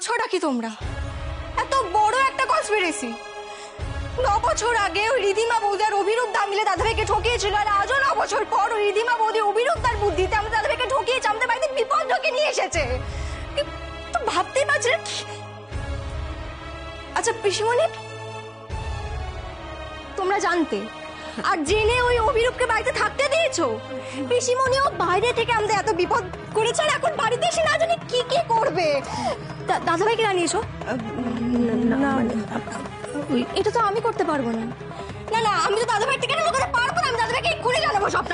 বলছোটা কি তোমরা? এত বড় একটা কনস্পিরেসি! 9 বছর আগে ওই রিধিমা বৌদি আর অভিরূপ দা মিলে দাদাভাইকে ঠকিয়েছিল, আর আজও 9 বছর পর ওই রিধিমা বৌদি অভিরূপ তার বুদ্ধিতে আমাদের দাদাভাইকে ঠকিয়েছে, আমাদের বাড়িতে বিপদ ঢুকে নিয়ে এসেছে। তো ভাবতেই পারছি না। আচ্ছা পিসিমণি, তোমরা জানতে আর জেনে ওই অভিরূপকে বাড়িতে থাকতে দিয়েছো? পিসিমণি ও বাইরে থেকে আমাদের এত বিপদ করেছে, আর এখন বাড়িতে এসে না জানি কি কি করবে। দাদাভাইকে জানিয়েছো? না, এটা তো আমি করতে পারবো না। না না, আমি তো দাদাভাই থেকে লুকাতে পারবো না। আমি দাদাভাইকে এক্ষুনি জানাবো সবটা।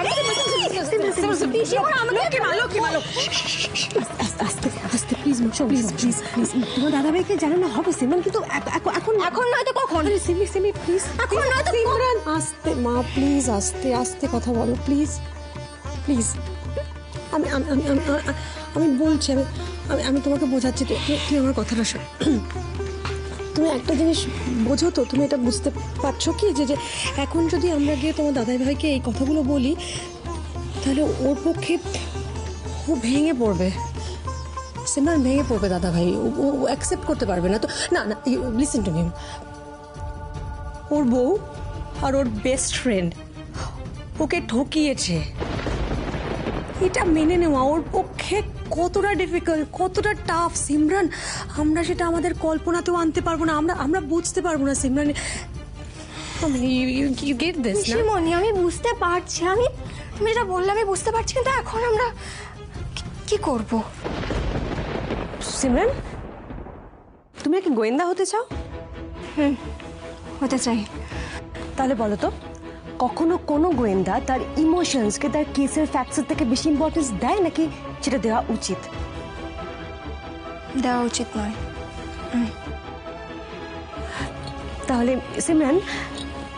আস্তে প্লিজ প্লিজ প্লিজ প্লিজ তোমার দাদাভাইকে জানানো হবে সিমরান, কিন্তু এখন নয়তো কখন? সিমি প্লিজ এখন নয়তো সিমরান আস্তে মা, প্লিজ আস্তে আস্তে কথা বলো প্লিজ প্লিজ। আমি আমি আমি আমি বলছি, আমি তোমাকে বোঝাচ্ছি, তুমি আমার কথাটা শোনো। তুমি একটা জিনিস বোঝো তো, তুমি এটা বুঝতে পারছো কি যে এখন যদি আমরা গিয়ে তোমার দাদাভাইকে এই কথাগুলো বলি, তাহলে ওর পক্ষে ও ভেঙে পড়বে। সিমরান ভেঙে পড়বে দাদাভাই, ও অ্যাকসেপ্ট করতে পারবে না। তো না না, লিসেন টু মি, ওর বউ আর ওর বেস্ট ফ্রেন্ড ওকে ঠকিয়েছে, এটা মেনে নেওয়া ওর পক্ষে কতটা ডিফিকাল্ট, কতটা টাফ সিমরান, আমরা সেটা আমাদের কল্পনাতেও আনতে পারবো না, আমরা বুঝতে পারবো না সিমরান। ইউ গেট দিস না? পিসিমণি, আমি বুঝতে পারছি, আমি যেটা বললাম আমি বুঝতে পারছি, কিন্তু এখন আমরা কি করব? সিমরান, তুমি কি গোয়েন্দা হতে চাও? হতে চাই। তাহলে বলো তো, কখনো কোনো গোয়েন্দা তার ইমোশনসকে তার কেসের ফ্যাক্টসের থেকে বেশি ইম্পর্টেন্স দেয় নাকি সেটা দেওয়া উচিত? দেওয়া উচিত নয়। তাহলে সিমরান,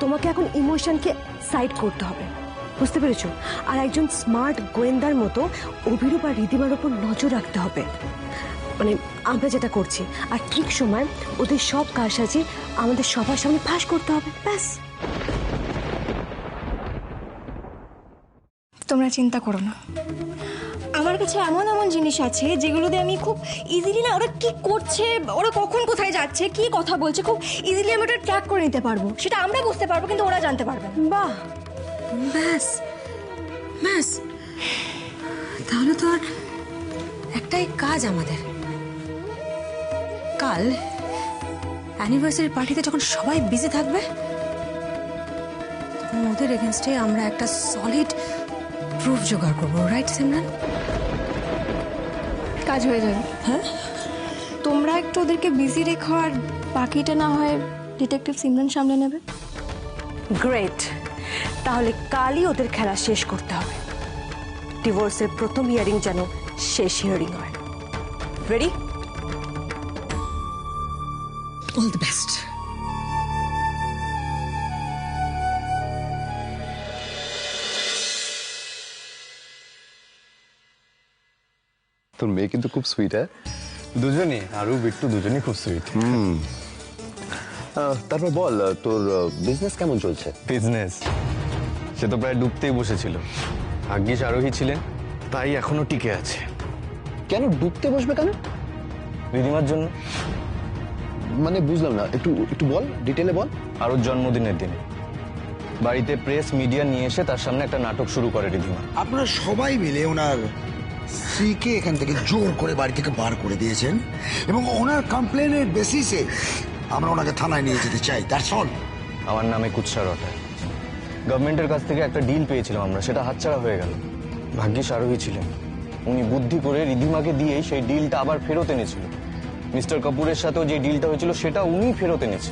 তোমাকে এখন ইমোশনকে সাইড করতে হবে, বুঝতে পেরেছো? আর একজন স্মার্ট গোয়েন্দার মতো অভিরূপ আর রিধিমার ওপর নজর রাখতে হবে, মানে আমরা যেটা করছি, আর ঠিক সময় ওদের সব কারসাজি আমাদের সবার সামনে ফাঁস করতে হবে, ব্যাস। তোমরা চিন্তা করো না, আমার কাছে এমন এমন জিনিস আছে যেগুলো দিয়ে আমি খুব ইজিলি, না ওরা কি করছে, ওরা কখন কোথায় যাচ্ছে, কি কথা বলছে, খুব ইজিলি আমি ওটা ট্র্যাক করে নিতে পারবো। সেটা আমরা বুঝতে পারবো, কিন্তু ওরা জানতে পারবে না। বাহ, ব্যাস ব্যাস, তাহলে তো আর একটাই কাজ আমাদের। কাল অ্যানিভার্সারি পার্টিতে যখন সবাই বিজি থাকবে, ওদের এগেনস্টে আমরা একটা সলিড প্রুফ জোগাড় করবো, রাইট সিমরান? কাজ হয়ে যাবে। হ্যাঁ, তোমরা একটু ওদেরকে বিজি রেখো, আর বাকিটা না হয় ডিটেকটিভ সিমরান সামলে নেবে। গ্রেট, তাহলে কালই ওদের খেলা শেষ করতে হবে। ডিভোর্সের প্রথম হিয়ারিং যেন শেষ হিয়ারিং হয়। রেডি? All the best. তোর মেয়ে কিন্তু খুব সুইট। হ্যাঁ, দুজনই, আরও বিট্টু দুজনই খুব সুইট। তারপর বল, তোর বিজনেস কেমন চলছে? বিজনেস সে তো প্রায় ডুবতেই বসেছিল, ভাগ্যিস আরোহী ছিলেন, তাই এখনো টিকে আছে। কেন ডুবতে বসবে কেন? রিধিমার জন্য। মানে বুঝলাম না, একটু একটু বল, ডিটেলে বল। আরোর জন্মদিনের দিনে বাড়িতে প্রেস মিডিয়া নিয়ে এসে তার সামনে একটা নাটক শুরু করে রিধিমা। আপনারা সবাই মিলে ওনার স্ত্রীকে এখান থেকে জোর করে বাড়ি থেকে বার করে দিয়েছেন, এবং ওনার কমপ্লেনের বেসিসে আমরা ওনাকে থানায় নিয়ে যেতে চাই। That's all. আমার নামে কুৎসা রটায়। গভর্নমেন্টের কাছ থেকে একটা ডিল পেয়েছিলাম আমরা, সেটা হাতছাড়া হয়ে গেল। ভাগ্যিস আরোহী ছিলেন, উনি বুদ্ধি করে রিধিমাকে দিয়েই সেই ডিলটা আবার ফেরত এনেছিল। মিস্টার কাপুরের সাথেও যে ডিলটা হয়েছিল সেটা উনি ফেরত এনেছে।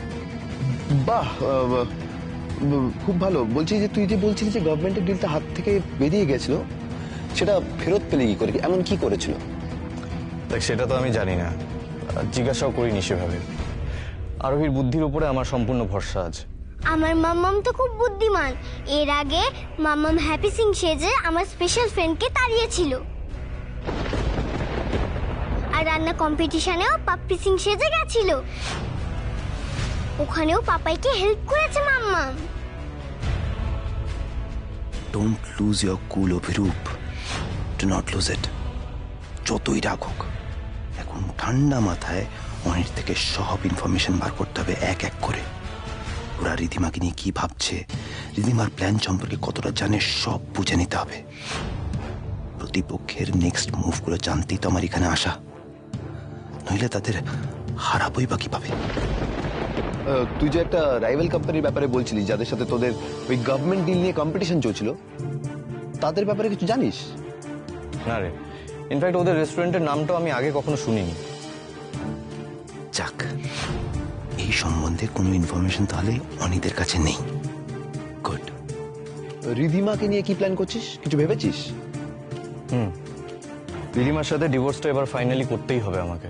বাহ, খুব ভালো। বলছি যে তুই যে বলছিলি যে গভর্নমেন্টের ডিলটা হাত থেকে বেরিয়ে গেছিল, সেটা ফেরত পেলে কি করে, এমন কি করেছিল? দেখ, সেটা তো আমি জানি না, জিজ্ঞাসাও করিনি সেভাবে। আরোহীর বুদ্ধির উপরে আমার সম্পূর্ণ ভরসা আছে। আমার মাম্মাম তো খুব বুদ্ধিমান। এর আগে মাম্মাম হ্যাপি সিং সেজে আমার স্পেশাল ফ্রেন্ডকে তাড়িয়েছিল, আর রান্না কম্পিটিশনেও পাপ্পি সিং সেজে গেছিল, ওখানেও পাপাইকে হেল্প করেছে মাম্মাম। Don't lose your cool Abhirup, do not lose it. যতই রাগ হোক, এখন ঠান্ডা মাথায় অনির থেকে সব ইনফরমেশন বার করতে হবে এক এক করে। ওরা রিধিমাকে নিয়ে কি ভাবছে, রিধিমার প্ল্যান সম্পর্কে কতটা জানে, সব বুঝে নিতে হবে। প্রতিপক্ষের নেক্সট মুভগুলো জানতেই তো আমার এখানে আসা, নইলে তাদের হারাবই বা কিভাবে। তুই যে একটা রাইভাল কোম্পানির ব্যাপারে বলছিলি, যাদের সাথে তোদের ওই গভর্নমেন্ট ডিল নিয়ে কম্পিটিশন চলছিল, তাদের ব্যাপারে কিছু জানিস? না রে, ইনফ্যাক্ট ওদের রেস্টুরেন্টের নামটাও আমি আগে কখনো শুনিনি। যাক, এই সম্বন্ধে কোনো ইনফরমেশন তাহলে অনিদের কাছে নেই। গুড। রিধিমাকে নিয়ে কি প্ল্যান করছিস, কিছু ভেবেছিস? রিধিমার সাথে ডিভোর্সটা এবার ফাইনালি করতেই হবে আমাকে।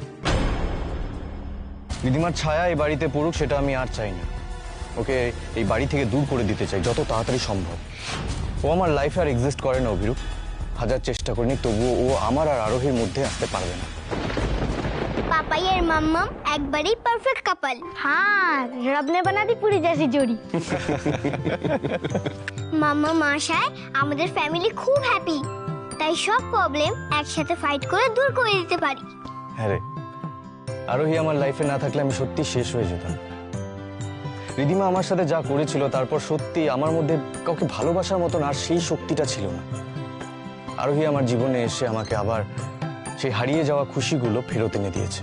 রিধিমার ছায়া এই বাড়িতে পড়ুক, সেটা আমি আর চাই না। ওকে এই বাড়ি থেকে দূর করে দিতে চাই যত তাড়াতাড়ি সম্ভব। ও আমার লাইফে আর এক্সিস্ট করে না অভিরূপ। হাজার চেষ্টা করিনি, তবুও ও আমার আর আরোহীর মধ্যে আসতে পারবে না। पापाई और मम्मम একবারেই পারফেক্ট কাপল। हाँ, रब ने बना दी पूरी जैसी जोड़ी। মাম্মা আশায় আমাদের ফ্যামিলি খুব হ্যাপি, তাই সব প্রবলেম একসাথে ফাইট করে দূর করে দিতে পারি। হ্যাঁ রে, আরোহী আমার লাইফে না থাকলে আমি সত্যি শেষ হয়ে যেতাম। রিধিমা আমার সাথে যা করেছিল, তারপর সত্যি আমার মধ্যে কাউকে ভালোবাসার মতন আর সেই শক্তিটা ছিল না। আরোহী আমার জীবনে এসে আমাকে আবার সেই হারিয়ে যাওয়া খুশিগুলো ফেরত এনে দিয়েছে,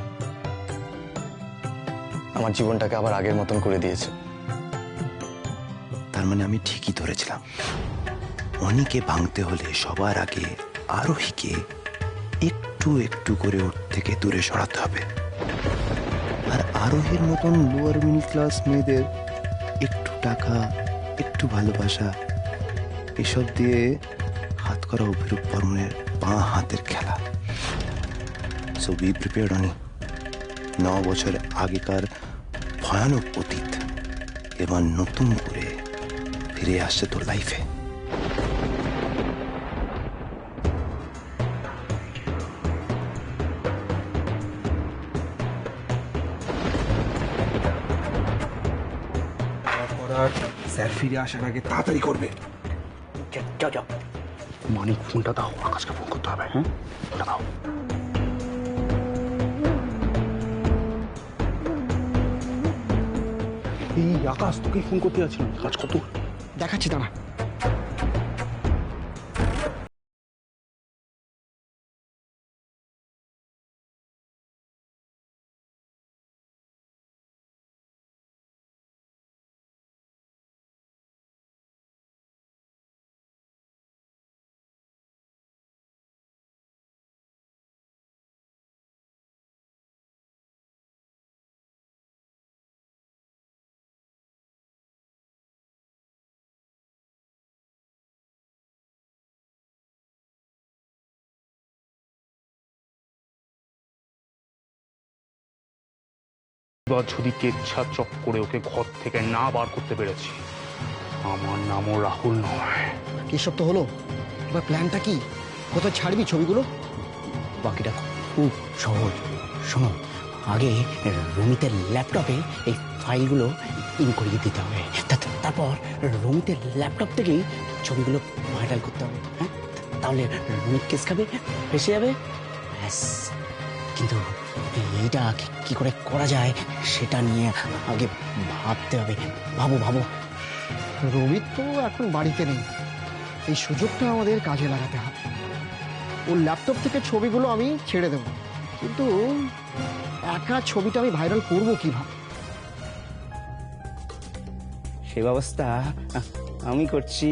আমার জীবনটাকে আবার আগের মতন করে দিয়েছে। তার মানে আমি ঠিকই ধরেছিলাম, অনিকে ভাঙতে হলে সবার আগে আরোহীকে একটু একটু করে ওর থেকে দূরে সরাতে হবে। আর আরোহীর মতন লোয়ার মিডল ক্লাস মেয়েদের একটু টাকা, একটু ভালোবাসা, এসব দিয়ে হাত করা অভিরূপ বর্মনের বাঁ হাতের খেলা। সো বি প্রিপেয়ার্ড অনি। 9 বছর আগেকার ভয়ানক অতীত এবার নতুন করে ফিরে আসছে তোর লাইফে। স্যার ফিরে আসার আগে তাড়াতাড়ি করবে। যাও যাও, মানিক ফোনটা দাও, আকাশকে ফোন করতে হবে। হ্যাঁ, ফোনটা দাও। এই আকাশ, তোকে ফোন করতে যাচ্ছিলাম, কাজ কত দেখাচ্ছি, দাঁড়া। এবার যদি কেচ্ছা চক করে ওকে ঘর থেকে না বার করতে পেরেছি, আমার নামও রাহুল নয়। এসব তো হলো, এবার প্ল্যানটা কি? কোথায় ছাড়বি ছবিগুলো? বাকিটা খুব সহজ। শোনো, আগে রমিতের ল্যাপটপে এই ফাইলগুলো ইন করিয়ে দিতে হবে, তারপর রমিতের ল্যাপটপ থেকেই ছবিগুলো ভাইরাল করতে হবে। হ্যাঁ, তাহলে রমিত কেস খাবে, ফেসে যাবে, ব্যাস। কিন্তু এইটা কি করে করা যায় সেটা নিয়ে আগে ভাবতে হবে। ভাবো ভাবো। রোহিত তো এখন বাড়িতে নেই, এই সুযোগটা আমাদের কাজে লাগাতে হবে। ওর ল্যাপটপ থেকে ছবিগুলো আমি ছেড়ে দেব, কিন্তু একা ছবিটা আমি ভাইরাল করব কিভাবে? সে ব্যবস্থা আমি করছি।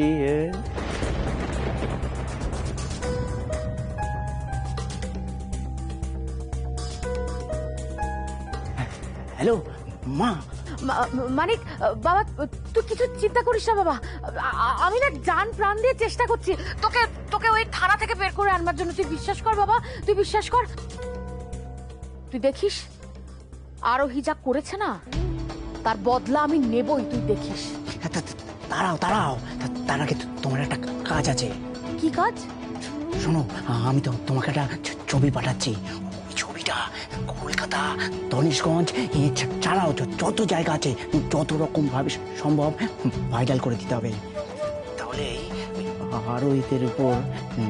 হ্যালো মা। মানিক বাবা, তুই কিছু চিন্তা করিস না বাবা। আমি না জান প্রাণ দিয়ে চেষ্টা করছি তোকে তোকে ওই থানা থেকে বের করে আনবার জন্য। তুই বিশ্বাস কর বাবা, তুই বিশ্বাস কর। তুই দেখিস আরোহী যা করেছে না, তার বদলা আমি নেবই, তুই দেখিস। দাঁড়াও দাঁড়াও, তার আগে তোমার একটা কাজ আছে। কি কাজ? শোনো, আমি তো তোমাকে একটা ছবি পাঠাচ্ছি। ওই ছবিটা কলকাতা, ধনেশগঞ্জ ছাড়াও যত জায়গা আছে যত রকম ভাবে সম্ভব ভাইরাল করে দিতে হবে। তাহলে আরো এদের উপর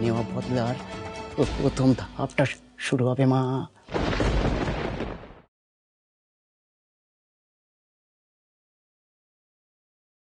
নেওয়া বদলার প্রথম ধাপটা শুরু হবে মা।